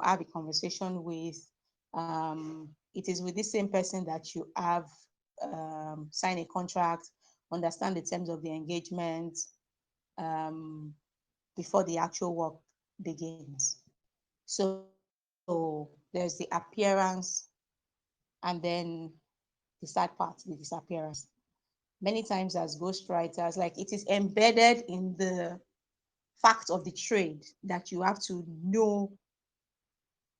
have a conversation with. It is with the same person that you have sign a contract, understand the terms of the engagement um, before the actual work begins. So there's the appearance and then the sad part, the disappearance. Many times as ghostwriters, like it is embedded in the fact of the trade that you have to know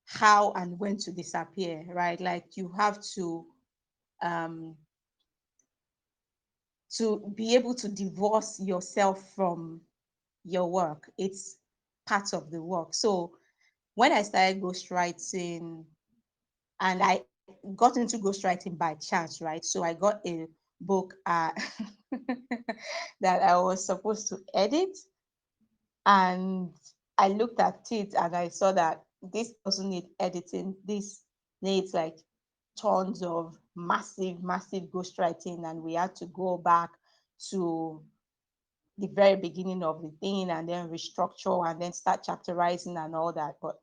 how and when to disappear, right? Like you have um, to be able to divorce yourself from your work. It's part of the work. So when I started ghostwriting, and I got into ghostwriting by chance, right? So I got a book that I was supposed to edit, and I looked at it and I saw that this doesn't need editing. This needs like tons of massive ghostwriting, and we had to go back to the very beginning of the thing and then restructure and then start chapterizing and all that. But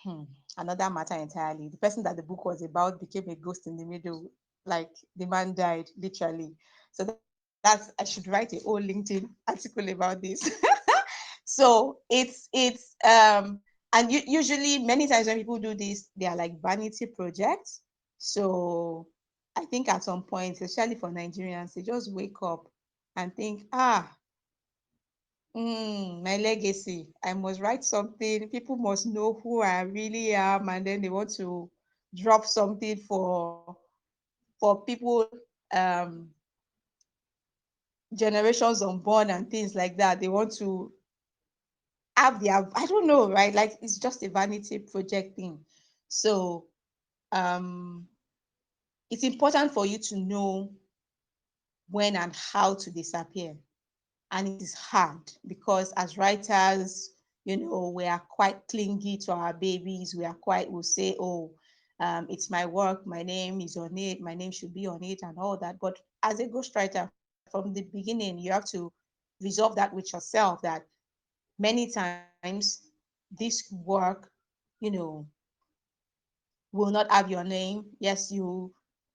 Hmm, another matter entirely. The person that the book was about became a ghost in the middle. Like the man died, literally. So that's I should write a whole LinkedIn article about this. So it's and usually many times when people do this, they are like vanity projects. So I think at some point, especially for Nigerians, they just wake up and think, my legacy. I must write something. People must know who I really am, and then they want to drop something for people, um, generations unborn and things like that. They want to have their, I don't know, right? Like it's just a vanity project thing. So um, it's important for you to know when and how to disappear. And it is hard because as writers, we are quite clingy to our babies. We'll say, oh, it's my work, my name is on it, my name should be on it, and all that. But as a ghostwriter, from the beginning, you have to resolve that with yourself that many times this work, you know, will not have your name. Yes, you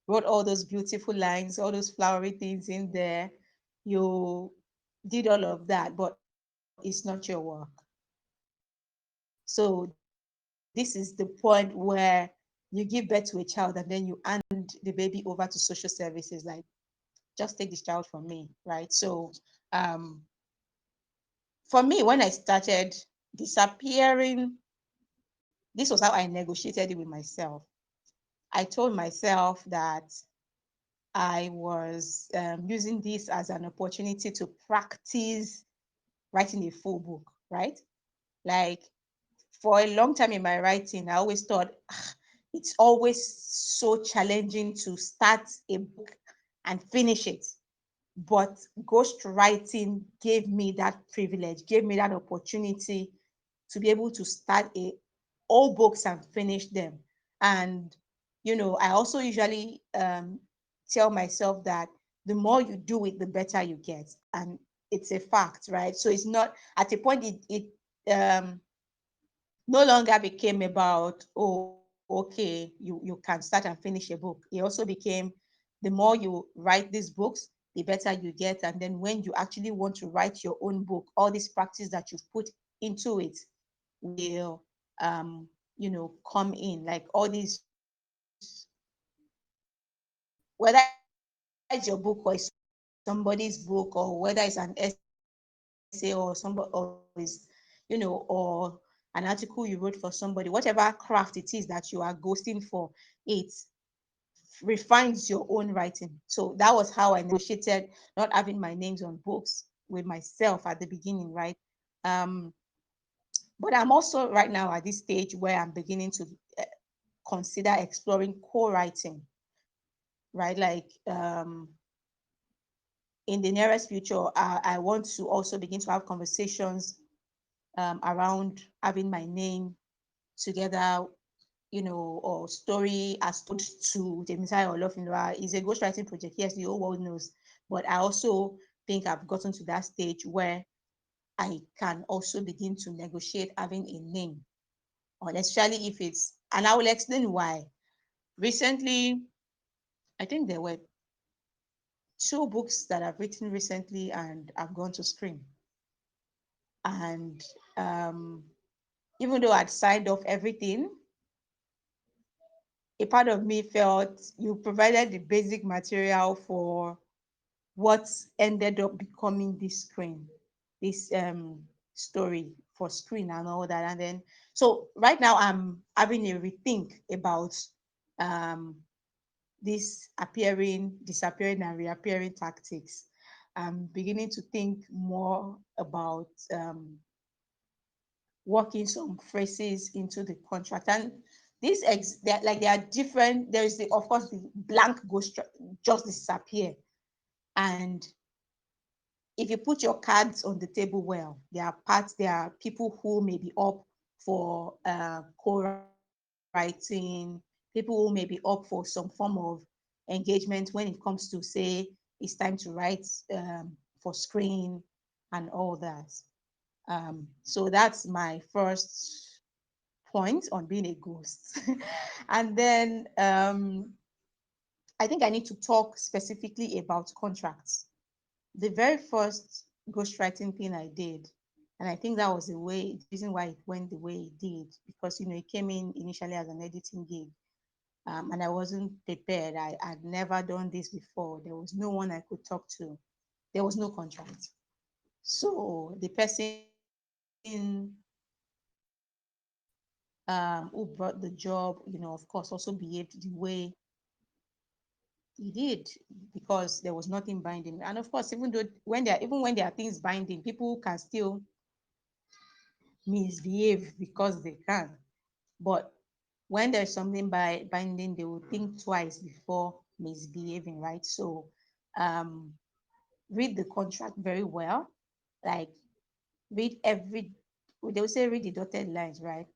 wrote all those beautiful lines, all those flowery things in there. You did all of that, but it's not your work. So this is the point where you give birth to a child and then you hand the baby over to social services, like, just take this child from me, right? So um, for me, when I started disappearing, this was how I negotiated it with myself. I told myself that I was using this as an opportunity to practice writing a full book, right? Like for a long time in my writing, I always thought it's always so challenging to start a book and finish it. But ghostwriting gave me that privilege, gave me that opportunity to be able to start all books and finish them. And I also usually tell myself that the more you do it, the better you get, and it's a fact, right? So it's not at a point it no longer became about, oh, okay, you can start and finish a book. It also became the more you write these books, the better you get. And then when you actually want to write your own book, all this practice that you've put into it will come in, like all these, whether it's your book or it's somebody's book, or whether it's an essay or somebody or an article you wrote for somebody, whatever craft it is that you are ghosting for, it refines your own writing. So that was how I negotiated not having my names on books with myself at the beginning, right? Um, but I'm also right now at this stage where I'm beginning to uh, consider exploring co-writing, right? Like in the nearest future, I want to also begin to have conversations around having my name together, or story as told to Temisayo Olofinlua is a ghostwriting project. Yes, the whole world knows. But I also think I've gotten to that stage where I can also begin to negotiate having a name. or especially if it's, and I will explain why. Recently, I think there were two books that I've written recently and I've gone to screen. And um, even though I'd signed off everything, a part of me felt you provided the basic material for what ended up becoming this screen, this story for screen and all that. And then, so right now I'm having a rethink about um, this appearing, disappearing, and reappearing tactics. I'm beginning to think more about working some phrases into the contract. And there are different. There is the, of course, the blank ghost, just disappear. And if you put your cards on the table well, there are people who may be up for co-writing, people who may be up for some form of engagement when it comes to, say, it's time to write for screen and all that. So that's my first point on being a ghost. And then I think I need to talk specifically about contracts. The very first ghostwriting thing I did, and I think that was the reason why it went the way it did, because it came in initially as an editing gig, and I wasn't prepared. I had never done this before. There was no one I could talk to. There was no contract. So the person who brought the job, of course, also behaved the way he did, because there was nothing binding. And of course, even when there are things binding, people can still misbehave because they can. But when there's something binding, they will think twice before misbehaving, right? So um, read the contract very well. Like, read every, they will say read the dotted lines, right?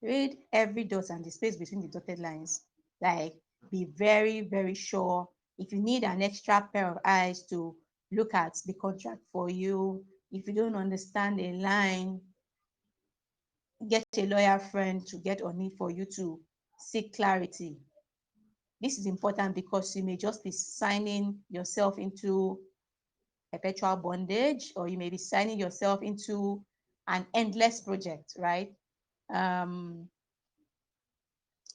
Read every dot and the space between the dotted lines. Like, be very, very sure. If you need an extra pair of eyes to look at the contract for you, if you don't understand a line, get a lawyer friend to get on it for you to seek clarity. This is important because you may just be signing yourself into perpetual bondage, or you may be signing yourself into an endless project, right? Um,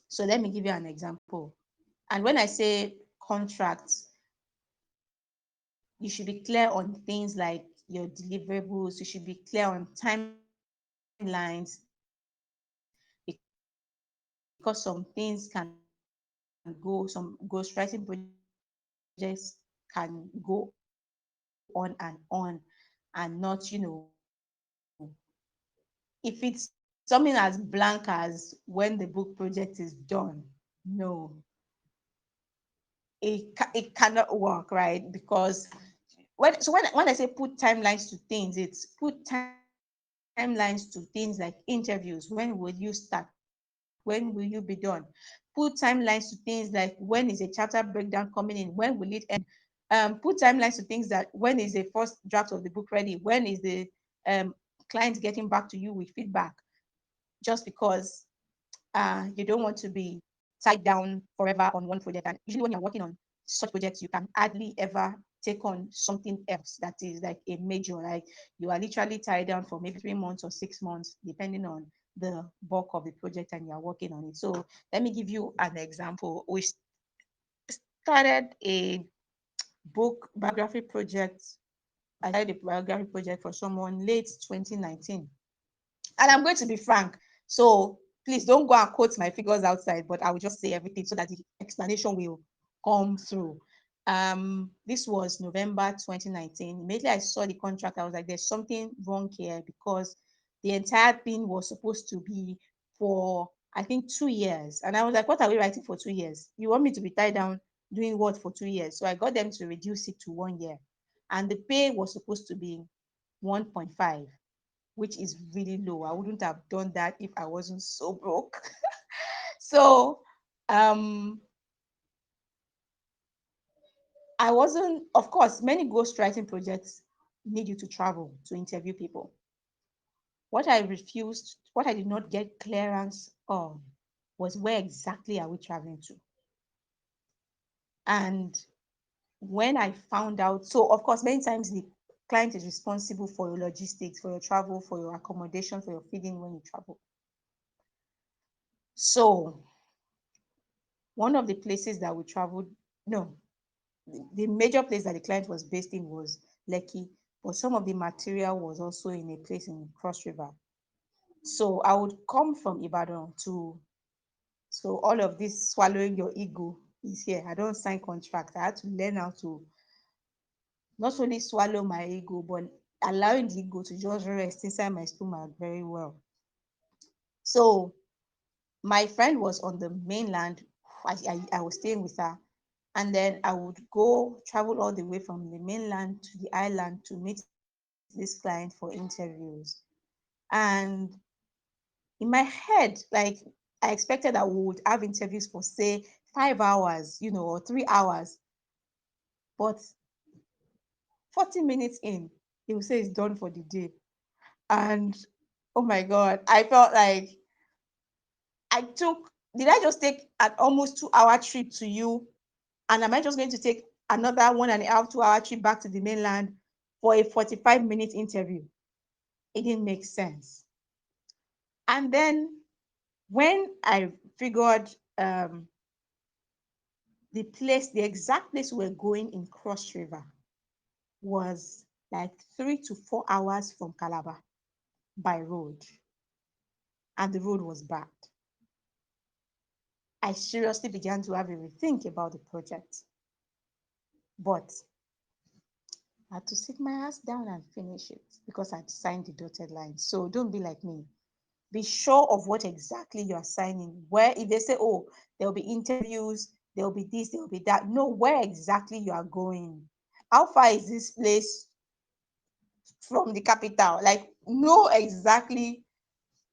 so let me give you an example. And when I say contracts, you should be clear on things like your deliverables, you should be clear on timelines, because some things can go, some ghostwriting projects can go on and on, and not, if it's something as blank as when the book project is done, no, it cannot work, right? Because when I say put timelines to things, it's put timelines to things like interviews. When will you start? When will you be done? Put timelines to things like when is a chapter breakdown coming in? When will it end? Put timelines to things that when is the first draft of the book ready? When is the client getting back to you with feedback? Just because you don't want to be tied down forever on one project. And usually, when you're working on such projects, you can hardly ever take on something else that is like a major. Like, you are literally tied down for maybe 3 months or 6 months, depending on the bulk of the project and you're working on it. So let me give you an example. We started a book biography project. I started a biography project for someone late 2019. And I'm going to be frank. So please don't go and quote my figures outside, but I will just say everything so that the explanation will come through. This was November 2019. Immediately I saw the contract, I was like, there's something wrong here, because the entire thing was supposed to be for, I think, 2 years. And I was like, what are we writing for 2 years? You want me to be tied down doing what for 2 years? So I got them to reduce it to 1 year. And the pay was supposed to be 1.5, which is really low. I wouldn't have done that if I wasn't so broke. So um, I wasn't, of course, many ghostwriting projects need you to travel to interview people. What I did not get clearance on was where exactly are we traveling to? And when I found out, so of course, many times the client is responsible for your logistics, for your travel, for your accommodation, for your feeding when you travel. So one of the places that we traveled, no, the major place that the client was based in was Lekki, but some of the material was also in a place in Cross River. So I would come from Ibadan to, so all of this swallowing your ego is here. I don't sign contract. I had to learn how to not only swallow my ego, but allowing the ego to just rest inside my stomach very well. So my friend was on the mainland. I was staying with her. And then I would go travel all the way from the mainland to the island to meet this client for interviews. And in my head, like I expected that we would have interviews for say 5 hours, or 3 hours. But 40 minutes in, he will say it's done for the day. And oh my God, I felt like did I just take an almost 2 hour trip to you? And am I just going to take another 1.5, 2 hour trip back to the mainland for a 45-minute interview? It didn't make sense. And then when I figured the exact place we were going in Cross River was like 3 to 4 hours from Calabar by road, and the road was bad. I seriously began to have a rethink about the project, but I had to sit my ass down and finish it because I'd signed the dotted line. So don't be like me. Be sure of what exactly you are signing. Where if they say, oh, there'll be interviews, there'll be this, there'll be that. Know where exactly you are going. How far is this place from the capital? Like, know exactly.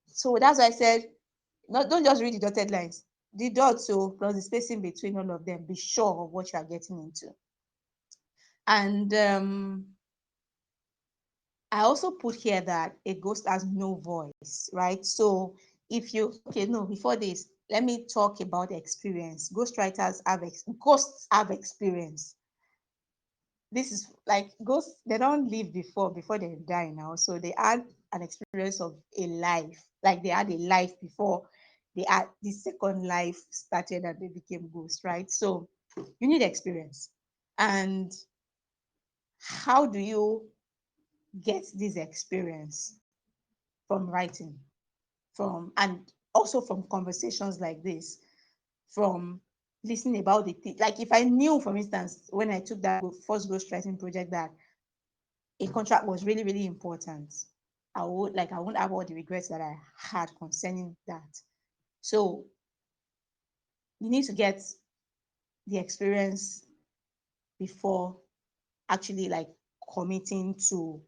So that's why I said, don't just read the dotted lines. The dots, so plus the spacing between all of them. Be sure of what you are getting into. And I also put here that a ghost has no voice, right? So if you, okay, no, before this, let me talk about experience. Ghosts have experience. This is like ghosts, they don't live before they die now. So they had an experience of a life, like they had a life before they had the second life started and they became ghosts, right? So you need experience. And how do you get this experience? From writing, from and also from conversations like this, from listening about the thing. Like if I knew, for instance, when I took that first ghostwriting project that a contract was really, really important, I won't have all the regrets that I had concerning that. So you need to get the experience before actually like committing to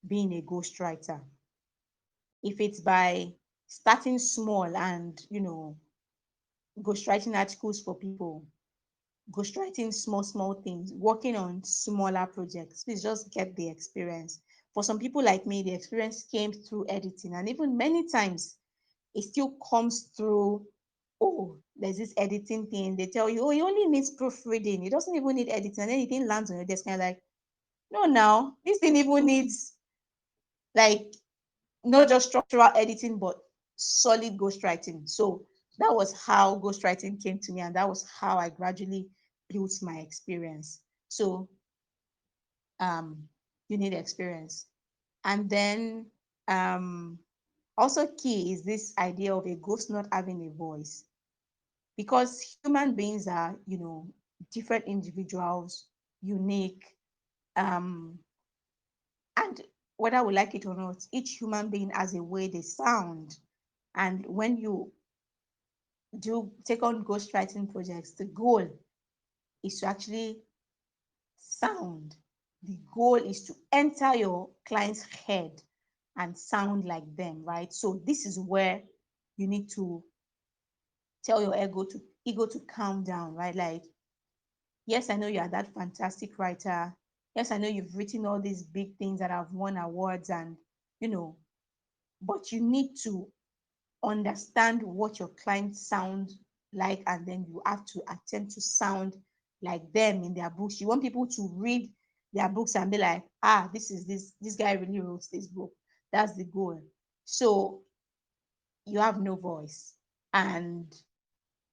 being a ghostwriter. If it's by starting small and ghostwriting articles for people, ghostwriting small things, working on smaller projects. Please just get the experience. For some people like me, the experience came through editing, and even many times it still comes through. Oh, there's this editing thing. They tell you, oh, it only needs proofreading. It doesn't even need editing, and then anything lands on your desk, kind of like, no, now this thing even needs like not just structural editing, but solid ghostwriting. So that was how ghostwriting came to me, and that was how I gradually built my experience. So you need experience. And then also key is this idea of a ghost not having a voice. Because human beings are, different individuals, unique, um, and whether we like it or not, each human being has a way they sound. And when you do take on ghostwriting projects, the goal is to actually sound. The goal is to enter your client's head and sound like them, right? So this is where you need to tell your ego to calm down, right? Like, yes, I know you are that fantastic writer. Yes, I know you've written all these big things that have won awards, and you know but you need to understand what your clients sound like, and then you have to attempt to sound like them in their books. You want people to read their books and be like, ah, this guy really wrote this book. That's the goal. So you have no voice, and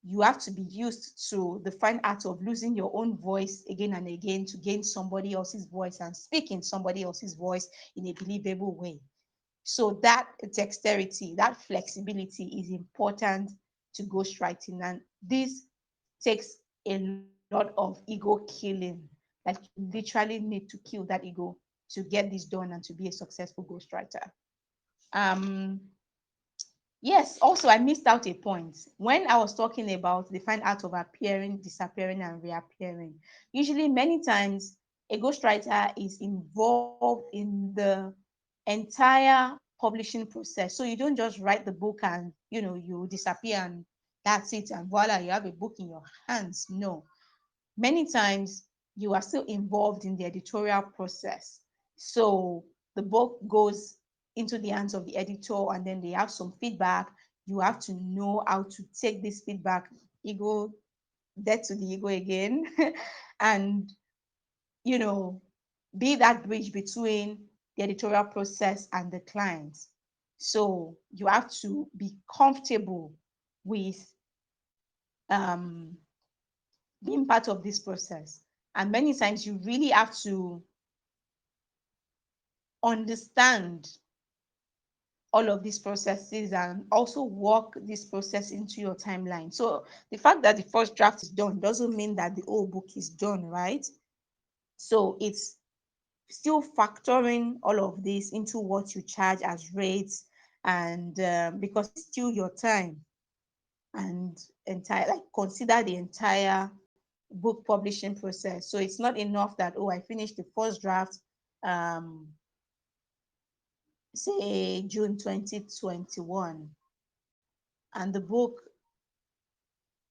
you have to be used to the fine art of losing your own voice again and again to gain somebody else's voice and speak in somebody else's voice in a believable way. So that dexterity, that flexibility is important to ghostwriting. And this takes a lot of ego killing. Like you literally need to kill that ego to get this done and to be a successful ghostwriter. Um, Yes, also I missed out a point. When I was talking about the fine art of appearing, disappearing, and reappearing, usually many times a ghostwriter is involved in the entire publishing process. So you don't just write the book and you disappear and that's it, and voila, you have a book in your hands. No, many times you are still involved in the editorial process. So the book goes into the hands of the editor and then they have some feedback. You have to know how to take this feedback, ego, death to the ego again, and you know, be that bridge between the editorial process and the client. So you have to be comfortable with um, being part of this process. And many times you really have to understand all of these processes and also work this process into your timeline. So the fact that the first draft is done doesn't mean that the whole book is done, right? So it's still factoring all of this into what you charge as rates, and because it's still your time and entire, like consider the entire book publishing process. So it's not enough that, oh, I finished the first draft, um, say June 2021, and the book,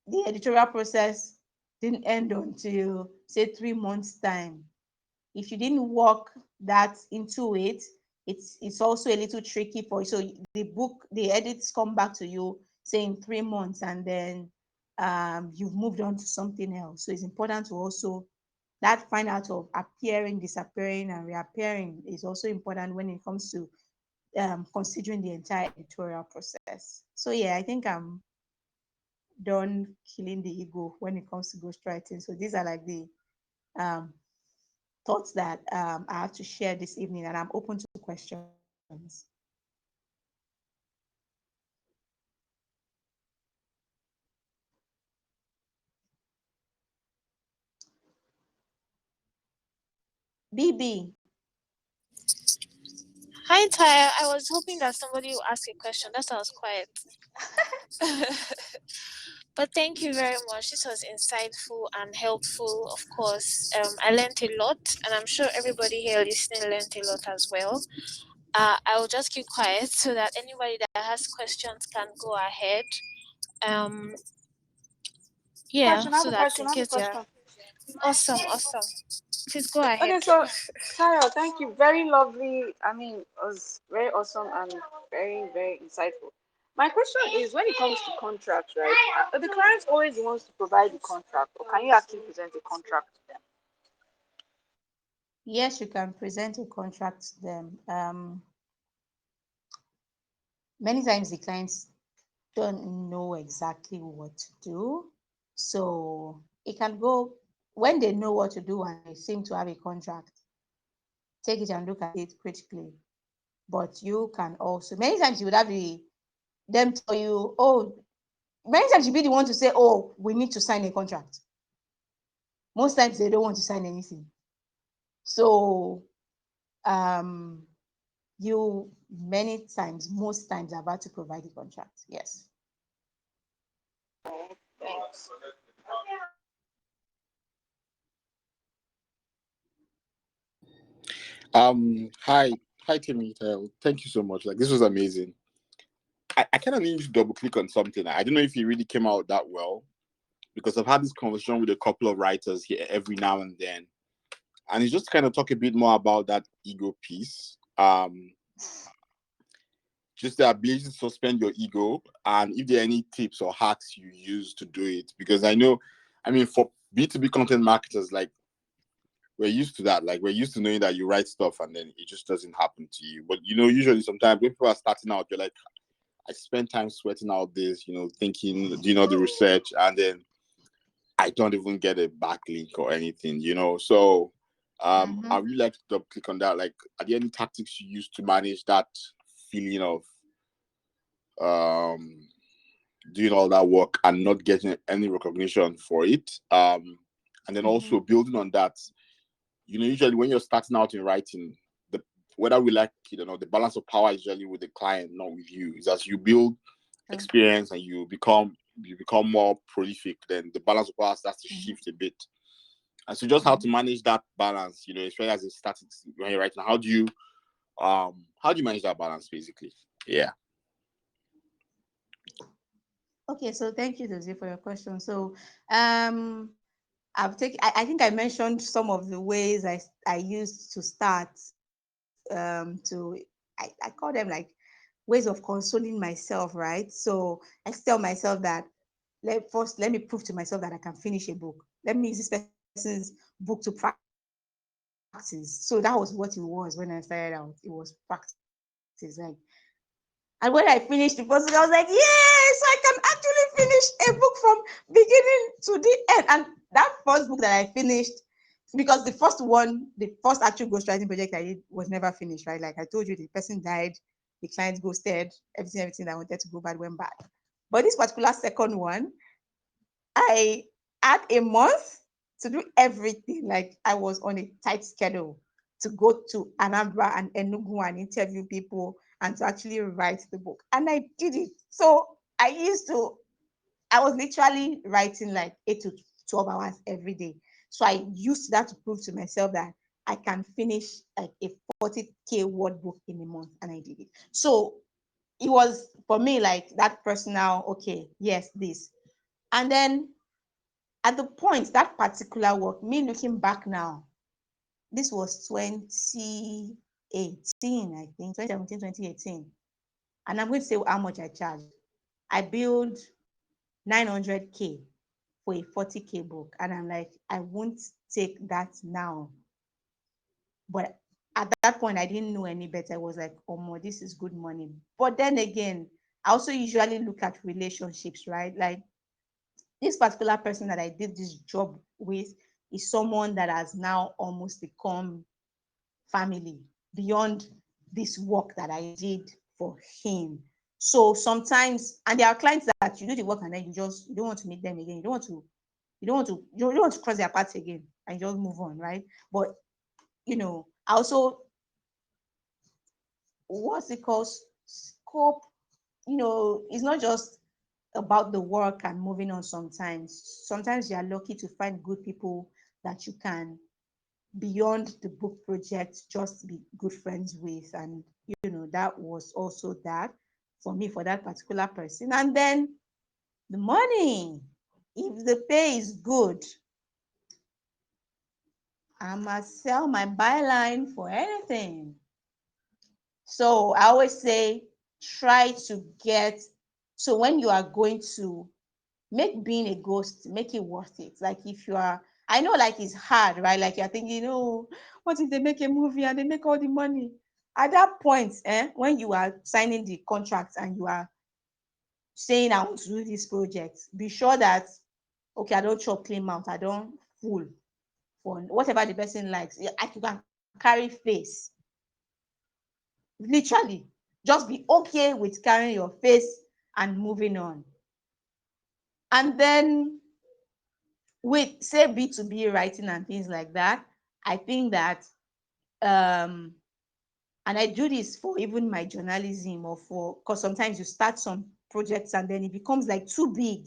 the editorial process didn't end until say 3 months time. If you didn't work that into it, it's also a little tricky for you. So the book, the edits come back to you saying 3 months, and then you've moved on to something else. So it's important to also that find out of appearing, disappearing, and reappearing is also important when it comes to considering the entire editorial process. So yeah, I think I'm done killing the ego when it comes to ghostwriting. So these are like the um, thoughts that I have to share this evening, and I'm open to questions. BB, Hi, Tyre. I was hoping that somebody would ask a question. That sounds quiet. But thank you very much. This was insightful and helpful, of course. I learned a lot, and I'm sure everybody here listening learned a lot as well. I will just keep quiet so that anybody that has questions can go ahead. Um, yeah, Question, I have so a that question, in I have a case they are question. awesome, awesome. Please go ahead. Okay, so Tara, thank you. Very lovely. I mean, it was very awesome and very, very insightful. My question is when it comes to contracts, right? The client always wants to provide the contract, or can you actually present a contract to them? yes, you can present a contract to them. Many times the clients don't know exactly what to do. So it can go when they know what to do and they seem to have a contract, take it and look at it critically. But you can also, many times you would have them tell you, oh, many times you be the one to say, oh, we need to sign a contract. Most times they don't want to sign anything. So um, you many times, most times, are about to provide the contract. Yes. Thanks. Hi, Timmy. Thank you so much. Like, this was amazing. I kind of need to double click on something. I don't know if it really came out that well because I've had this conversation with a couple of writers here every now and then, and it's just kind of talk a bit more about that ego piece. just the ability to suspend your ego, and if there are any tips or hacks you use to do it. Because I know, I mean, for B2B content marketers, like we're used to that. Like we're used to knowing that you write stuff and then it just doesn't happen to you. But usually sometimes when people are starting out, you're like, I spend time sweating out this, thinking, the research, and then I don't even get a backlink or anything. So I really like to double click on that. Like, are there any tactics you use to manage that feeling of um doing all that work and not getting any recognition for it? And then also building on that, usually when you're starting out in writing, the whether we like it or not, the balance of power is usually with the client, not with you. Is as you build experience and you become more prolific, then the balance of power starts to shift a bit. And so just how to manage that balance, especially as it started when you're writing. How do you manage that balance basically? Yeah. Okay, so thank you, Dozie, for your question. So, I think I mentioned some of the ways I used to start to I call them like ways of consoling myself, right? So I tell myself that let me prove to myself that I can finish a book. Let me use this person's book to practice. So that was what it was when I started out. It was practice, like. And when I finished the first book, I was like, yes, I can actually finish a book from beginning to the end. And that first book that I finished, because the first actual ghostwriting project I did was never finished, right? Like I told you, the person died, the client ghosted, everything that I wanted to go bad went bad. But this particular second one, I had a month to do everything. Like I was on a tight schedule to go to Anambra and Enugu and interview people and to actually write the book. And I did it. So I was literally writing like 8 to 12 hours every day. So I used that to prove to myself that I can finish like a 40K word book in a month. And I did it. So it was for me like that personal, okay, yes, this. And then at the point, that particular work, me looking back now, this was 2018, I think, 2017, 2018. And I'm going to say how much I charged. I billed 900K for a 40K book. And I'm like, I won't take that now. But at that point, I didn't know any better. I was like, oh, more, this is good money. But then again, I also usually look at relationships, right? Like this particular person that I did this job with is someone that has now almost become family beyond this work that I did for him. So sometimes, and there are clients that you do the work and then you don't want to meet them again. You don't want to cross their paths again and just move on, right? But I also what's it called scope. It's not just about the work and moving on. Sometimes you are lucky to find good people that you can beyond the book project just be good friends with. And that was also that for me, for that particular person. And then the money, if the pay is good, I must sell my byline for anything. So I always say try to get, so when you are going to make being a ghost, make it worth it. Like if you are, I know like it's hard, right? Like you're thinking, oh, what if they make a movie and they make all the money? At that point, when you are signing the contract and you are saying I want to do this project, be sure that okay, I don't chop clean mouth, I don't fool for whatever the person likes. You can carry face. Literally, just be okay with carrying your face and moving on. And then with say B2B writing and things like that, I think that um and I do this for even my journalism or for because sometimes you start some projects and then it becomes like too big.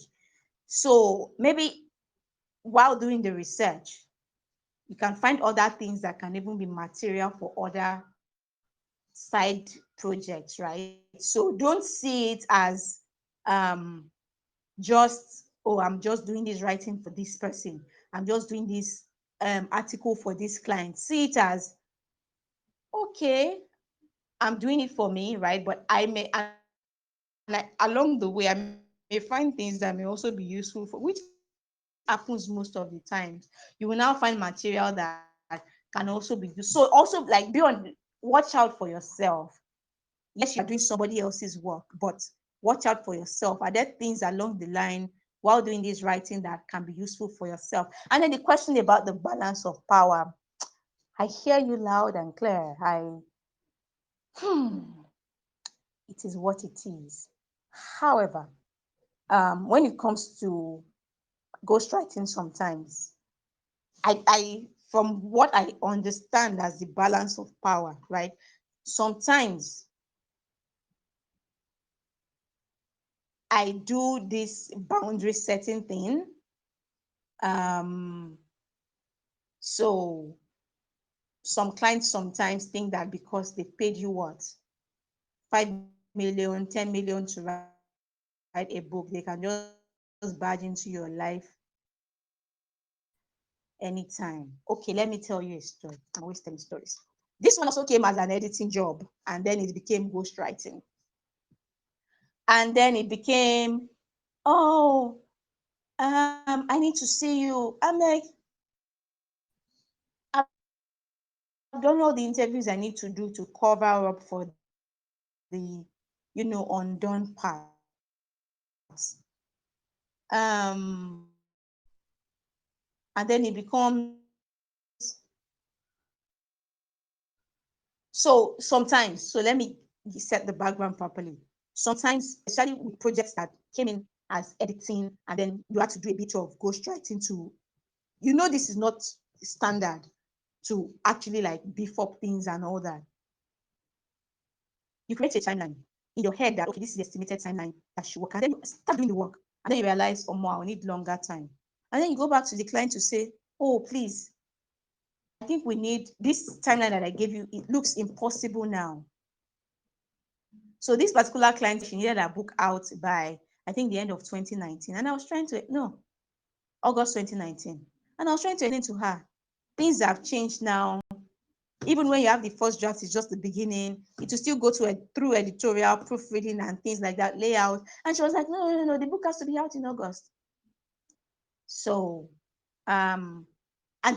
So maybe while doing the research, you can find other things that can even be material for other side projects, right? So don't see it as um just, oh, I'm just doing this writing for this person, I'm just doing this article for this client. See it as okay, I'm doing it for me, right? But along the way, I may find things that may also be useful for, which happens most of the times. You will now find material that can also be used. So also like watch out for yourself. Yes, you are doing somebody else's work, but watch out for yourself. Are there things along the line while doing this writing that can be useful for yourself? And then the question about the balance of power. I hear you loud and clear. Hmm, it is what it is. However, when it comes to ghostwriting, sometimes from what I understand as the balance of power, right? Sometimes I do this boundary setting thing. Um, so some clients sometimes think that because they paid you what, 5 million, 10 million to write a book, they can just barge into your life anytime. Okay, let me tell you a story. I'm always telling stories. This one also came as an editing job, and then it became ghostwriting. And then it became, oh, I need to see you. I'm like, I've done all the interviews I need to do to cover up for the undone parts. And then it becomes, so let me set the background properly. Sometimes, especially with projects that came in as editing, and then you had to do a bit of ghostwriting to, this is not standard to actually like beef up things and all that. You create a timeline in your head that, okay, this is the estimated timeline that should work. And then you start doing the work. And then you realize, oh, more, I'll need longer time. And then you go back to the client to say, oh, please, I think we need this timeline that I gave you. It looks impossible now. So this particular client, she needed her book out by, I think, the end of 2019. And I was trying to, no, August 2019. And I was trying to explain to her, things have changed now. Even when you have the first draft, it's just the beginning. It will still go through editorial, proofreading, and things like that, layout. And she was like, no, no, no, no, the book has to be out in August. So, and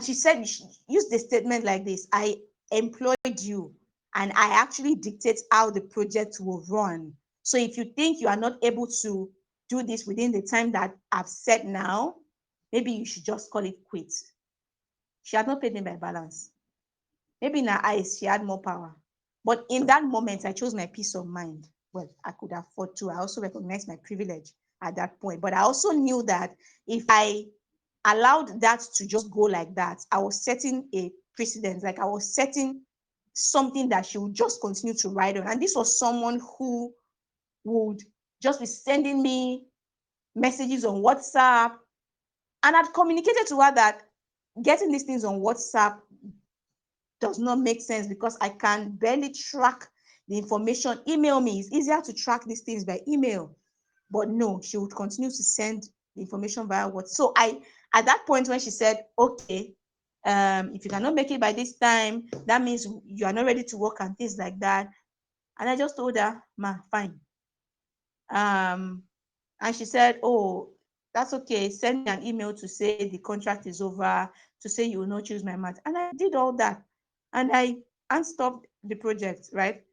she said, she used the statement like this: I employed you, and I actually dictate how the project will run. So if you think you are not able to do this within the time that I've set now, maybe you should just call it quits. She had not paid me by balance. Maybe in her eyes, she had more power. But in that moment, I chose my peace of mind. Well, I could afford to. I also recognized my privilege at that point. But I also knew that if I allowed that to just go like that, I was setting a precedent. Like I was setting something that she would just continue to ride on. And this was someone who would just be sending me messages on WhatsApp. And I'd communicated to her that getting these things on WhatsApp does not make sense because I can barely track the information. Email me. It's easier to track these things by email. But no, she would continue to send the information via WhatsApp. So at that point when she said, okay, if you cannot make it by this time, that means you are not ready to work and things like that. And I just told her, ma, fine. Um, and she said, oh, that's okay. Send me an email to say the contract is over, to say you will not choose my match. And I did all that. And I unstopped the project, right?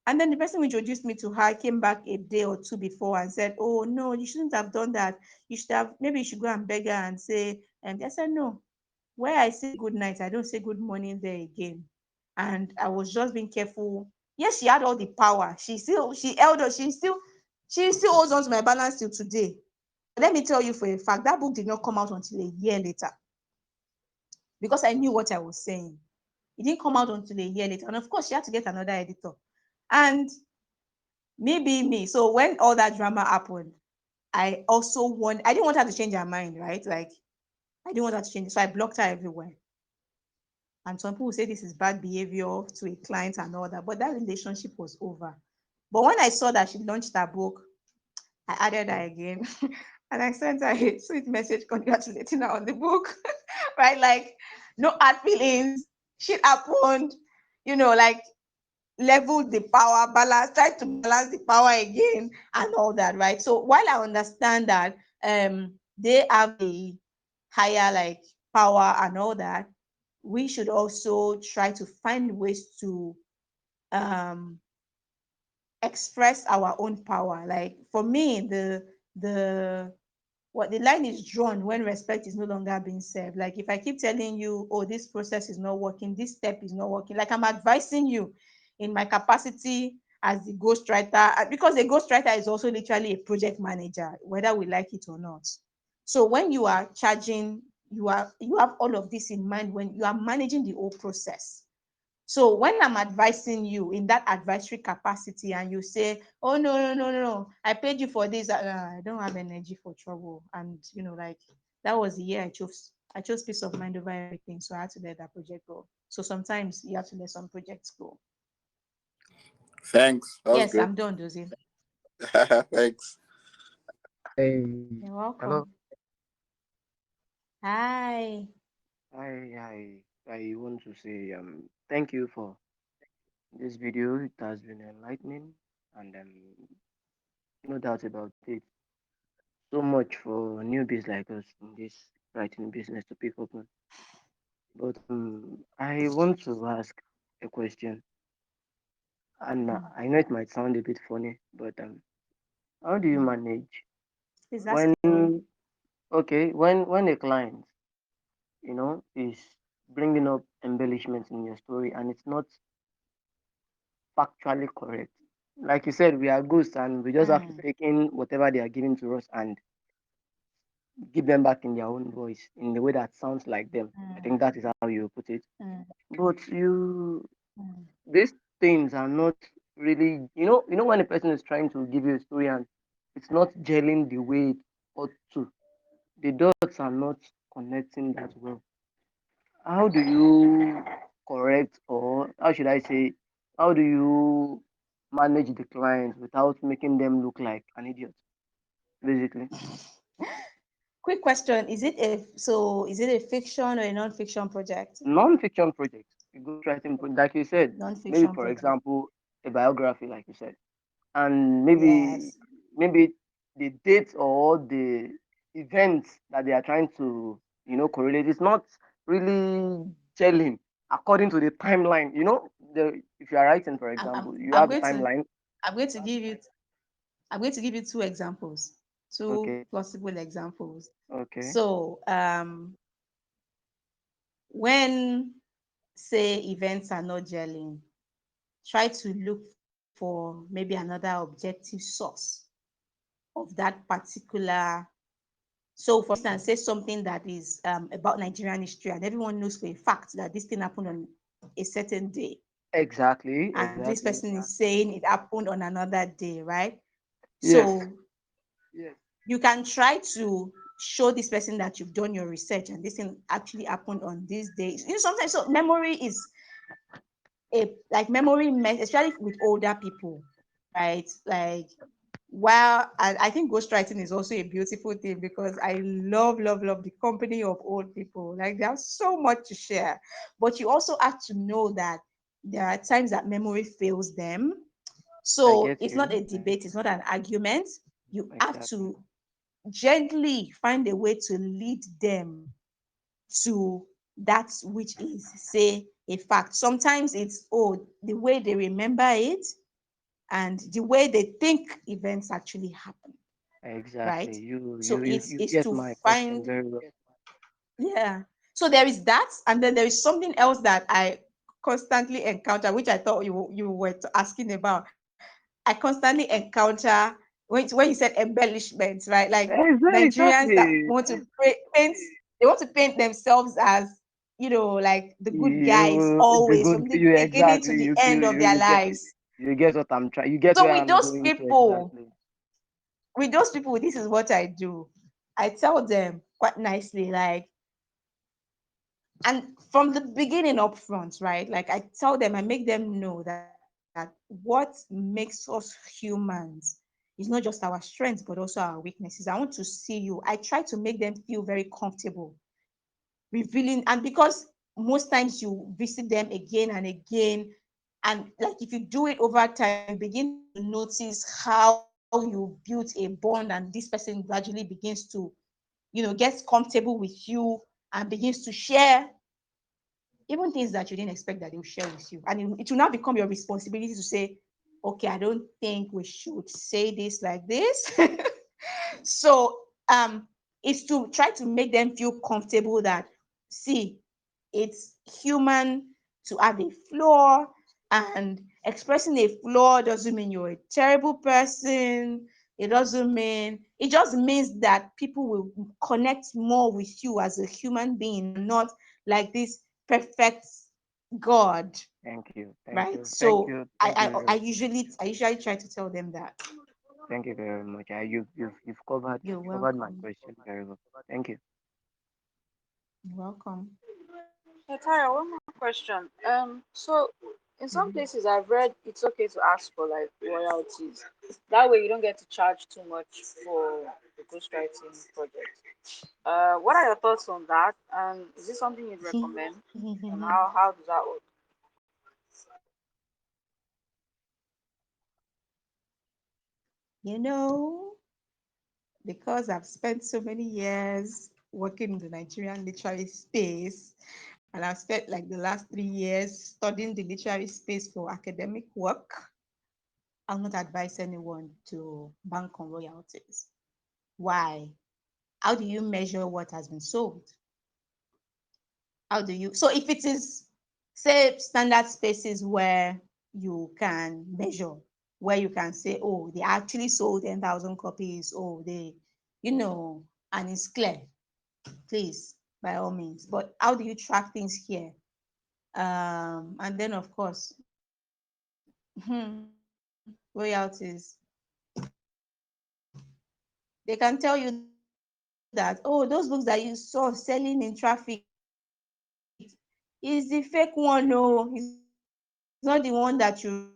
And then the person who introduced me to her came back a day or two before and said, oh, no, you shouldn't have done that. You should have, maybe you should go and beg her and say, and I said, no, where I say good night, I don't say good morning there again. And I was just being careful. Yes, she had all the power. She held on, she still holds on to my balance till today. But let me tell you for a fact, that book did not come out until a year later because I knew what I was saying. It didn't come out until a year later. And of course, she had to get another editor. And maybe me. So when all that drama happened, I didn't want her to change her mind, right? Like, I didn't want her to change it. So I blocked her everywhere. And some people say this is bad behavior to a client and all that, but that relationship was over. But when I saw that she launched her book, I added her again and I sent her a sweet message congratulating her on the book, right? Like, no hard feelings, shit happened, like level the power balance, try to balance the power again and all that, right? So while I understand that they have a higher like power and all that, we should also try to find ways to um express our own power. Like for me, the what the line is drawn when respect is no longer being served. Like if I keep telling you, oh, this process is not working, this step is not working, like I'm advising you in my capacity as the ghostwriter, because a ghostwriter is also literally a project manager, whether we like it or not. So when you are charging, you have all of this in mind when you are managing the whole process. So when I'm advising you in that advisory capacity and you say, oh, no, no, no, no, no, I paid you for this, I don't have energy for trouble. And, like that was the year I chose peace of mind over everything. So I had to let that project go. So sometimes you have to let some projects go. Thanks. That was Yes, good. I'm done, Dozie. Thanks. You're Hey, hello. welcome. Hi. I want to say thank you for this video. It has been enlightening and no doubt about it. So much for newbies like us in this writing business to pick up on. But I want to ask a question, and Mm. I know it might sound a bit funny, but how do you Mm. manage Please ask when away. when a client is bringing up embellishments in your story and it's not factually correct. Like you said, we are ghosts and we just have to Mm. take in whatever they are giving to us and give them back in their own voice in the way that sounds like them. I Mm. think that is how you put it. Mm. But Mm. these things are not really, when a person is trying to give you a story and it's not gelling the way it ought to, the dots are not connecting that well. How do you correct, or how should I say, how do you manage the clients without making them look like an idiot, basically? Quick question: is it a fiction or a non-fiction project? Non-fiction projects, a ghostwriting project, like you said, maybe Non-fiction for project. example, a biography, like you said, and maybe Yes. maybe the dates or the events that they are trying to correlate is not really gelling according to the timeline. If you are writing, for I'm, I'm, example, you I'm have a going to timeline. I'm going to give you I'm going to give you two examples, two Okay, plausible examples. okay, So when say events are not gelling, try to look for maybe another objective source of that particular. So, for instance, say something that is about Nigerian history, and everyone knows for a fact that this thing happened on a certain day, exactly, and this exactly. person is saying it happened on another day, right? Yes, So, yes, you can try to show this person that you've done your research and this thing actually happened on these days. Sometimes so memory is especially with older people, right? Like while I think ghostwriting is also a beautiful thing because I love, love, love the company of old people. Like they have so much to share. But you also have to know that there are times that memory fails them. I So get it's not you. a debate, it's not an argument. You have Exactly, to gently find a way to lead them to that which is, say, a fact. Sometimes it's, oh, the way they remember it and the way they think events actually happen, exactly. right? You So you you it's you it's get to my question find, very well. yeah. So there is that, and then there is something else that I constantly encounter, which I thought you were asking about. I constantly encounter when you said embellishments, right? Like Nigerians that Exactly. want to paint, they want to paint themselves as, like the good guys The always good from the you beginning to exactly. the You you end of you their you get lives. you get what I'm trying. You get So where I'm going to exactly. with those people, this is what I do. I tell them quite nicely, like, and from the beginning up front, right? Like I tell them, I make them know that what makes us humans is not just our strengths, but also our weaknesses. I want to see you. I try to make them feel very comfortable, revealing, and because most times you visit them again and again, And like if you do it over time, you begin to notice how you built a bond, and this person gradually begins to, gets comfortable with you and begins to share even things that you didn't expect that they will share with you. And it will now become your responsibility to say, okay, I don't think we should say this like this. So it's to try to make them feel comfortable that, see, it's human to have a flaw, and expressing a flaw doesn't mean you're a terrible person. It just means that people will connect more with you as a human being, and not like this perfect God, Thank right? you, thank So you, I thank you I, very, I usually try to tell them that. thank you very much. You've covered You're my welcome. question very well. Thank you. You're welcome. Hey, Tara, one more question. So in some places I've read it's okay to ask for like royalties. That way you don't get to charge too much for the ghostwriting project. What are your thoughts on that? And is this something you'd recommend? And how does that work? you know, because I've spent so many years working in the Nigerian literary space, and I've spent like the last 3 years studying the literary space for academic work, I'll not advise anyone to bank on royalties. Why? How do you measure what has been sold? How do you? So if it is, say, standard spaces where you can measure, where you can say, oh, they actually sold 10,000 copies, oh, you know, and it's clear, please, by all means. But how do you track things here? And then, of course, royalties. They can tell you that, oh, those books that you saw selling in traffic is the fake one. No, it's not the one that you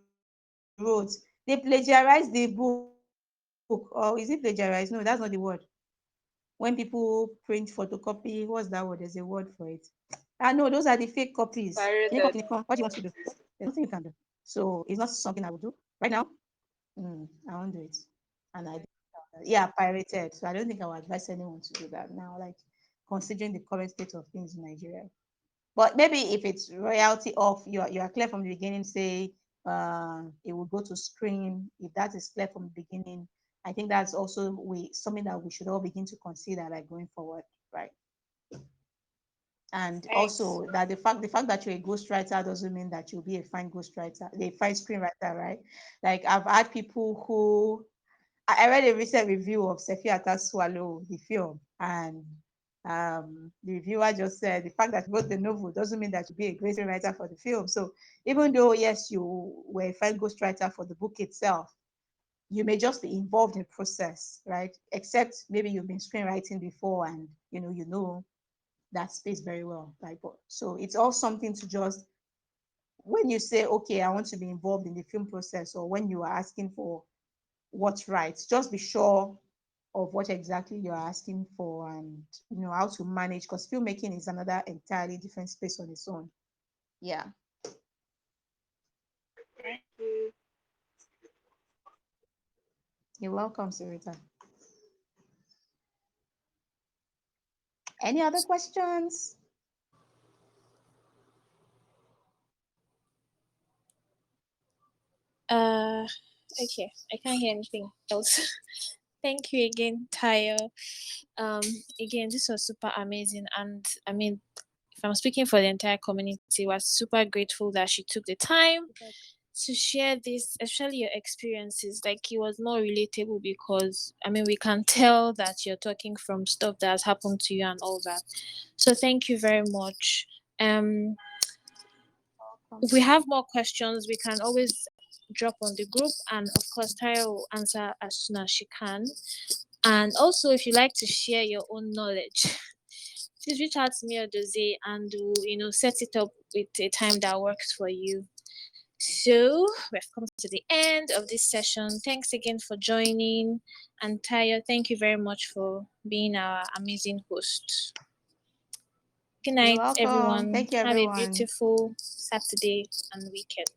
wrote. They plagiarized the book. Or is it plagiarized? No, that's not the word. When people print photocopy, what's that word? There's a word for it. No, those are the fake copies. Fake copy nìkan. What do you want me to do? There's nothing you can do. So it's not Pirated. something I will do right now. I won't do it. And I don't think I'll do it. Yeah, pirated. So I don't think I would advise anyone to do that now, like considering the current state of things in Nigeria. But maybe if it's royalty off, you are clear from the beginning, say it will go to screen. If that is clear from the beginning, I think that's also something that we should all begin to consider like going forward, right? And Thanks. also that the fact that you're a ghostwriter doesn't mean that you'll be a fine ghostwriter, a fine screenwriter, right? Like I've had people who I read a recent review of Sefiata's Swallow, the film, and the reviewer just said the fact that you wrote the novel doesn't mean that you'll be a great screenwriter for the film. So even though yes, you were a fine ghostwriter for the book itself, you may just be involved in the process, right? Except maybe you've been screenwriting before, and you know that space very well, right? But so it's all something to just, when you say, okay, I want to be involved in the film process, or when you are asking for what's right, just be sure of what exactly you're asking for, and how to manage, because filmmaking is another entirely different space on its own. Yeah. Thank you. You're welcome, Sarita. Any other questions? Uh, okay, I can't hear anything else. Thank you again, Tayo. Um, Again, this was super amazing, and I mean, if I'm speaking for the entire community, we're super grateful that she took the time to share this, especially your experiences. Like it was more relatable because I mean, we can tell that you're talking from stuff that has happened to you and all that. So thank you very much. Um, if we have more questions, we can always drop on the group, and of course, Tara will answer as soon as she can. And also, if you like to share your own knowledge, please reach out to me or Dozie, and we'll set it up with a time that works for you. So we've come to the end of this session. Thanks again for joining, and Tayo, thank you very much for being our amazing host. Good You're night, welcome. everyone. Thank you, Have a everyone. beautiful Saturday and weekend.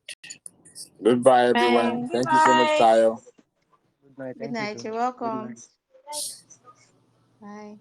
Goodbye, everyone. Bye. Thank you so much, Goodbye. Tayo. Good night. Good Thank you night. too. You're Good welcome. night. Bye.